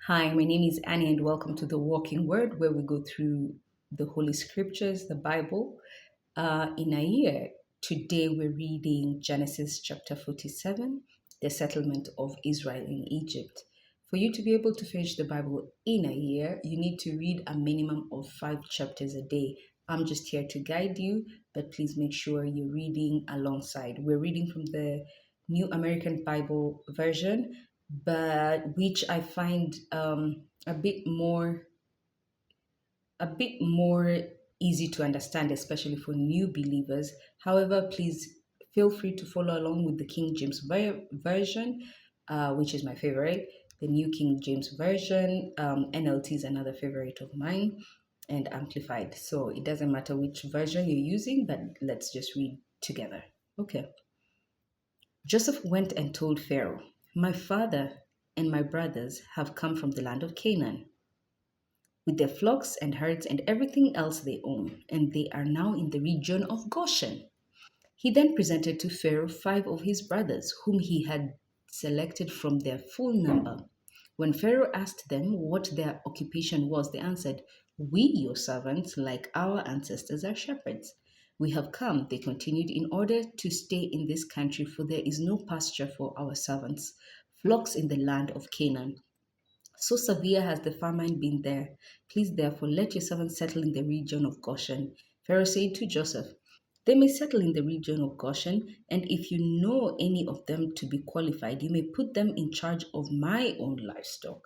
Hi, my name is Annie, and welcome to the Walking Word, where we go through the Holy Scriptures, the Bible, in a year. Today, we're reading Genesis chapter 47, the settlement of Israel in Egypt. For you to be able to finish the Bible in a year, you need to read a minimum of 5 chapters a day. I'm just here to guide you, but please make sure you're reading alongside. We're reading from the New American Bible Version, but which I find a bit more easy to understand, especially for new believers. However, please feel free to follow along with the King James version, which is my favorite. The New King James Version, NLT is another favorite of mine, and Amplified. So it doesn't matter which version you're using, but let's just read together. Okay. Joseph went and told Pharaoh, "My father and my brothers have come from the land of Canaan with their flocks and herds and everything else they own, and they are now in the region of Goshen." He then presented to Pharaoh 5 of his brothers, whom he had selected from their full number. When Pharaoh asked them what their occupation was, they answered, "We, your servants, like our ancestors, are shepherds. We have come," they continued, "in order to stay in this country, for there is no pasture for our servants' flocks in the land of Canaan. So severe has the famine been there. Please, therefore, let your servants settle in the region of Goshen." Pharaoh said to Joseph, "They may settle in the region of Goshen, and if you know any of them to be qualified, you may put them in charge of my own livestock."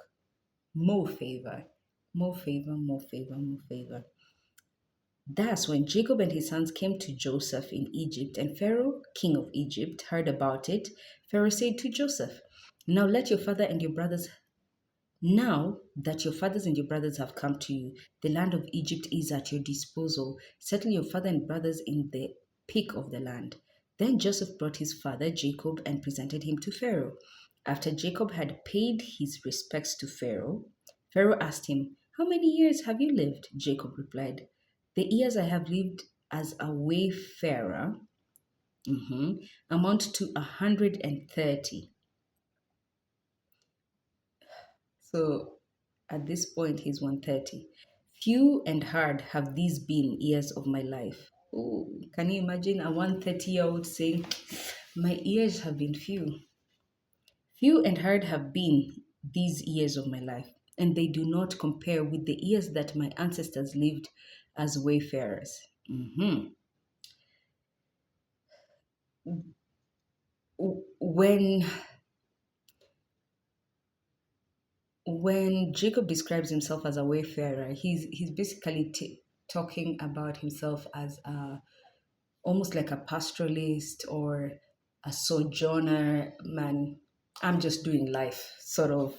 More favor, more favor, more favor, more favor. Thus, when Jacob and his sons came to Joseph in Egypt, and Pharaoh, king of Egypt, heard about it, Pharaoh said to Joseph, "Now let your father and your brothers Now that your fathers and your brothers have come to you, the land of Egypt is at your disposal. Settle your father and brothers in the peak of the land." Then Joseph brought his father Jacob and presented him to Pharaoh. After Jacob had paid his respects to Pharaoh, Pharaoh asked him, "How many years have you lived?" Jacob replied, "The years I have lived as a wayfarer amount to 130." So at this point, he's 130. "Few and hard have these been years of my life." Oh, can you imagine a 130-year-old saying, "My years have been few. Few and hard have been these years of my life, and they do not compare with the years that my ancestors lived as wayfarers." Mhm. When when Jacob describes himself as a wayfarer, he's basically talking about himself as almost like a pastoralist or a sojourner. Man, I'm just doing life sort of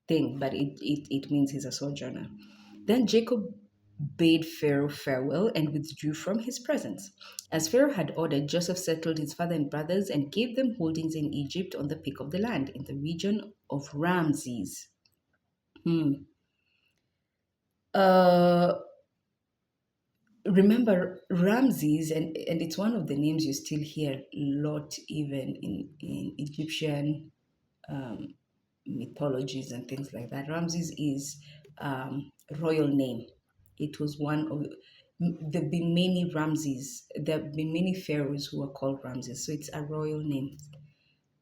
thing, but it means he's a sojourner. Then Jacob bade Pharaoh farewell and withdrew from his presence. As Pharaoh had ordered, Joseph settled his father and brothers and gave them holdings in Egypt on the peak of the land in the region of Ramses. Hmm. Uh, Remember Ramses, and it's one of the names you still hear a lot, even in Egyptian mythologies and things like that. Ramses is royal name. It was one of there've been many Ramses. There have been many pharaohs who are called Ramses, so it's a royal name.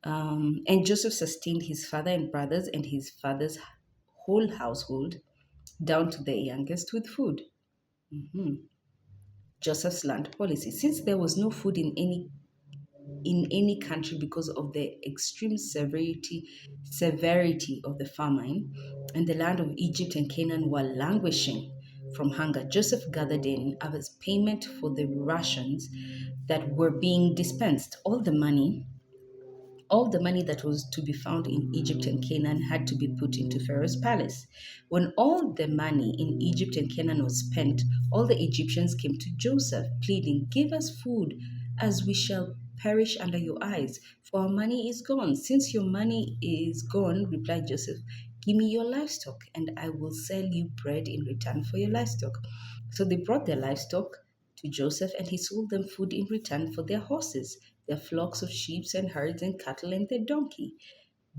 And Joseph sustained his father and brothers and his father's whole household, down to the youngest, with food. Joseph's land policy. Since there was no food in any country because of the extreme severity of the famine, and the land of Egypt and Canaan were languishing from hunger, Joseph gathered in as payment for the rations that were being dispensed. All the money that was to be found in Egypt and Canaan had to be put into Pharaoh's palace. When all the money in Egypt and Canaan was spent, all the Egyptians came to Joseph, pleading, "Give us food, as we shall perish under your eyes, for our money is gone." "Since your money is gone," replied Joseph, "give me your livestock, and I will sell you bread in return for your livestock." So they brought their livestock to Joseph, and he sold them food in return for their horses, their flocks of sheep and herds and cattle and their donkey.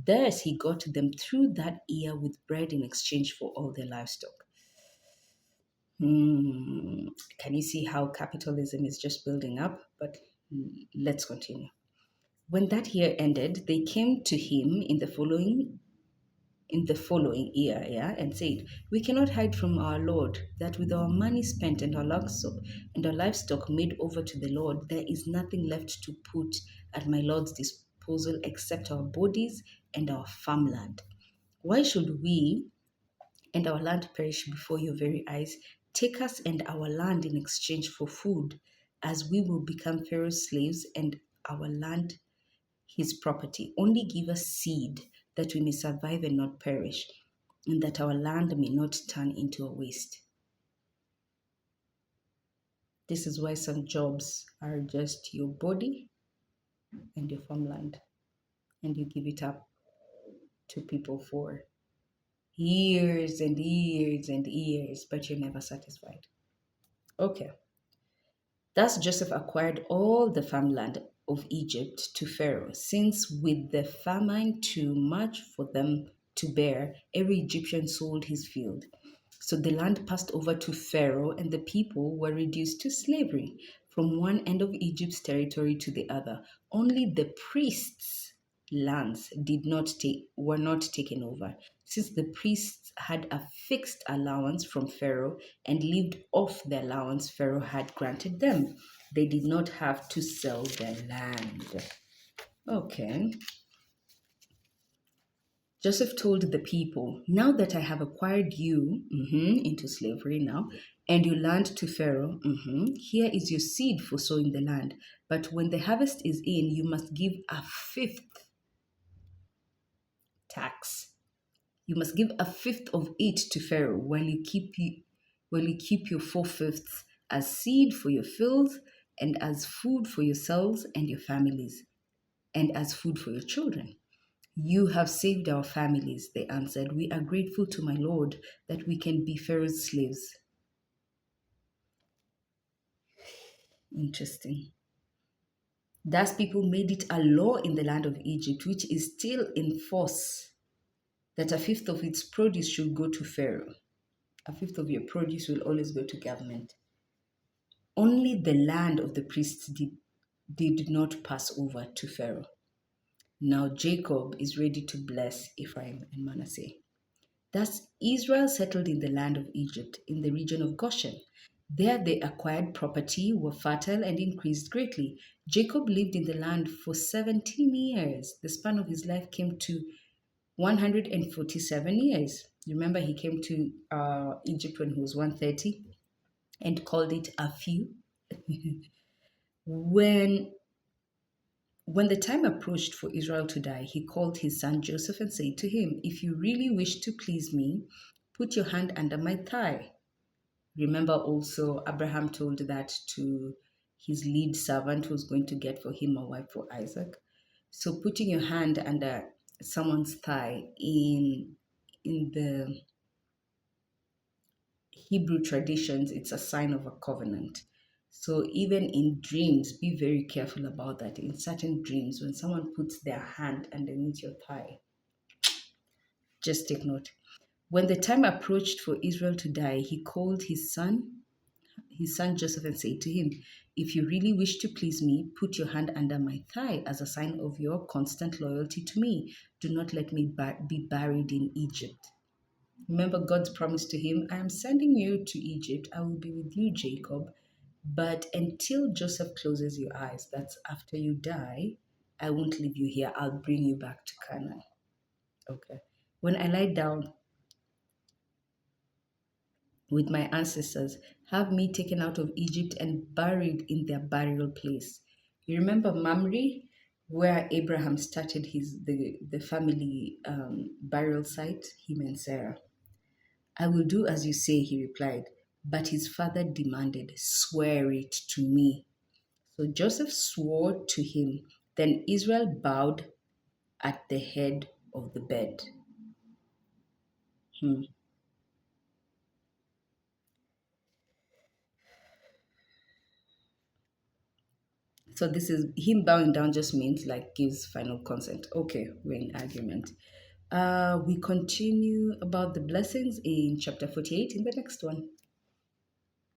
Thus he got them through that year with bread in exchange for all their livestock. Can you see how capitalism is just building up? But let's continue. When that year ended, they came to him in the following year, yeah, and said, "We cannot hide from our Lord that with our money spent and our livestock made over to the Lord, there is nothing left to put at my Lord's disposal except our bodies and our farmland. Why should we and our land perish before your very eyes? Take us and our land in exchange for food, as we will become Pharaoh's slaves and our land his property. Only give us seed that we may survive and not perish, and that our land may not turn into a waste." This is why some jobs are just your body and your farmland, and you give it up to people for years and years and years, but you're never satisfied. Okay. Thus Joseph acquired all the farmland of Egypt to Pharaoh, since with the famine too much for them to bear, every Egyptian sold his field. So the land passed over to Pharaoh, and the people were reduced to slavery from one end of Egypt's territory to the other. Only the priests' lands were not taken over, since the priests had a fixed allowance from Pharaoh and lived off the allowance Pharaoh had granted them. They did not have to sell their land. Okay. Joseph told the people, "Now that I have acquired you into slavery now, and you land to Pharaoh, here is your seed for sowing the land. But when the harvest is in, you must give a fifth tax. You must give a fifth of it to Pharaoh, while you keep your 4/5 as seed for your fields, and as food for yourselves and your families, and as food for your children." "You have saved our families," they answered. "We are grateful to my Lord that we can be Pharaoh's slaves." Interesting. Thus, people made it a law in the land of Egypt, which is still in force, that a fifth of its produce should go to Pharaoh. A fifth of your produce will always go to government. Only the land of the priests did not pass over to Pharaoh. Now Jacob is ready to bless Ephraim and Manasseh. Thus Israel settled in the land of Egypt, in the region of Goshen. There they acquired property, were fertile, and increased greatly. Jacob lived in the land for 17 years. The span of his life came to 147 years. Remember, he came to Egypt when he was 130 and called it a few. when When the time approached for Israel to die, he called his son Joseph and said to him, "If you really wish to please me, put your hand under my thigh." Remember also, Abraham told that to his lead servant who was going to get for him a wife for Isaac. So putting your hand under someone's thigh in the Hebrew traditions, it's a sign of a covenant. So even in dreams, be very careful about that. In certain dreams, when someone puts their hand underneath your thigh, just take note. When the time approached for Israel to die, he called his son Joseph, and said to him, "If you really wish to please me, put your hand under my thigh as a sign of your constant loyalty to me. Do not let me be buried in Egypt." Remember God's promise to him, "I am sending you to Egypt. I will be with you, Jacob. But until Joseph closes your eyes, that's after you die, I won't leave you here. I'll bring you back to Canaan." Okay. "When I lie down with my ancestors, have me taken out of Egypt and buried in their burial place." You remember Mamre, where Abraham started the family burial site, him and Sarah. "I will do as you say," he replied. But his father demanded, "Swear it to me." So Joseph swore to him. Then Israel bowed at the head of the bed. Hmm. So this is him bowing down just means like gives final consent. Okay, we're in agreement. We continue about the blessings in chapter 48 in the next one.